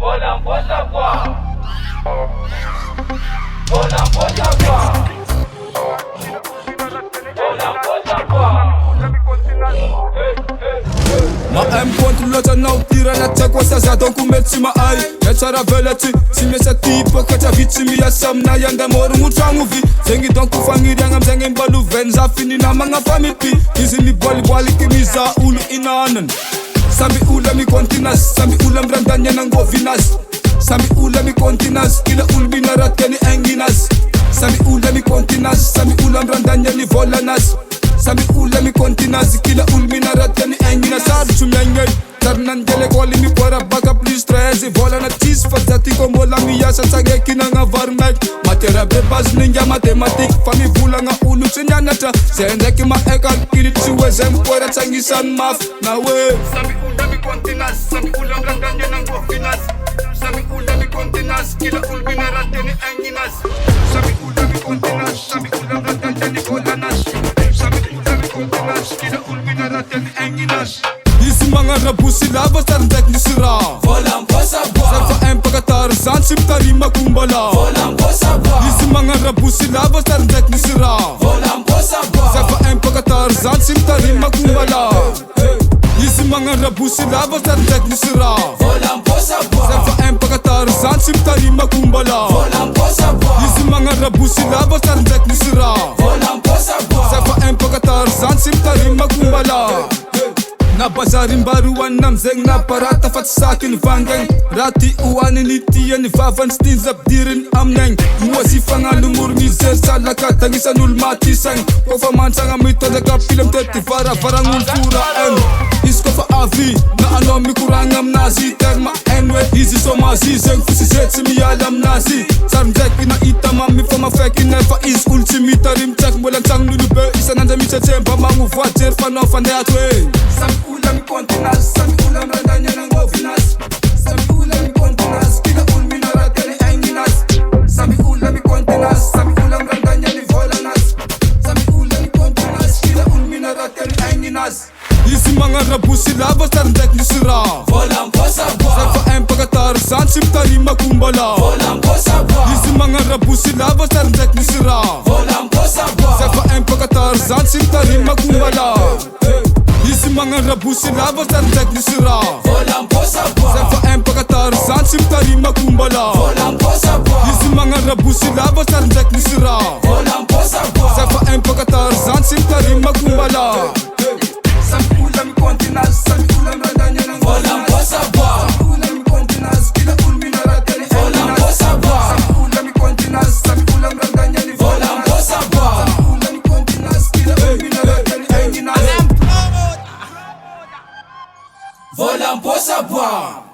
Volamposa bois. Volamposa bois. Volamposa bois. Mahay mikontrolota anao tirana tsy haiko asa za donc mety tsy mahay miatsara velatsy tsy miasa tipaka tsy avy tsy miasa aminay andamorogno tragno vy zegny donc fagniriagna amizegny mbaloveny za fininamagna fa mipy izy miboaliboaliky miza olo inanany samby olo mikontinasy samby olo mirandany anangovinazy samby olo mikontinasy kila olo minaratyany aigninasy samby olo mikontinasy samby olo mirandany any volanazy samby olo mikontinasy kila olo minaratyany aigninasy sarotro miaigny tsary nandeha lekôly miboara baka plus 13 volana tsisy fa zatiko mbola miasa tsageky nagnavarinaky matiera be base ninga mathématique fa mivolagna olo tsy nianatra zay ndraiky mahay calcul tsy hoe zay mipoera tsy agnisany mafy na hoe samby olo mikontinasy samby olo mirandany anangovinazy samby olo mikontinasy kila olo minaratyany aigninasy samby olo mikontinasy samby olo mirandany any volanazy samby olo mikontinasy kila olo minaratyany aigninasy izy magnarabosy lava sary ndraiky nisy raha Volamposa bois. zay fa impaka tarzan tsy mitarima kombala Volamposa bois. izy magnarabosy lava sary ndraiky nisy raha Volamposa bois. zay fa impaka tarzan tsy mitarima kombala izy magnarabosy lava sary ndraiky nisy raha Volamposa bois. zay fa impaka tarzan tsy mitarima kombala Volamposa bois. izy magnarabosy lava sary ndraiky nisy raha Volamposa bois. zay fa impaka tarzan tsy mitarima kombala na bazary mbaroanina amizegny na parata fa tsy saky ny vangagny raha ty oaniny tiany vavany tsy tiany zapidiriny aminagny moasy fagnano moro mizery salaka dagnisan'olo matisagny kofa mantsagna mitondraka pila mitety varavaran'olo fora aigny izy kofa avy na anao mikoragna aminazy terme aigny hoe izy somazy zegny fosy ze tsy miala aminazy sary ndraiky na hita mamy fa mafaiky nefa izy olo tsy mitarimy tsaiky mbola antsagnon'olo be isanandra mitsetsembà magnovoajery fanao fandehato hoe ula mikontinasy samby ula mirandany anangovinazy samby ula mikontinasy kila olo minaratyany aigninasy samby ula mikontinasy samby ula mirandany any volanazy samby ula mikontinasy kila olo minaratyany aigninasy izy magnarabosy lava sary ndraiky nisy raha Volamposa zay bois. fa impaka tarzan tsy mitarima kombala Volamposa bois. izy magnarabosy lava sary ndraiky nisy raha Volamposa bois. zay fa impaka tarzan tsy mitarima kombala izy magnarabosy lava sary ndraiky nisy raha Volamposa bois. zay fa impaka tarzan tsy mitarima kombala Volamposa bois. izy magnarabosy lava sary ndraiky nisy raha Volamposa bois. zay fa impaka tarzan tsy mitarima kombala samby olo mikontinasy samby olo mirandany Volamposa bois. samby olo mikontinasy kila olo minaratyany Volamposa bois. samby olo mikontinasy samby olo mirandany any Volamposa bois. samby olo mikontinasy kila olo minaratyany aigninasy Volamposa bois.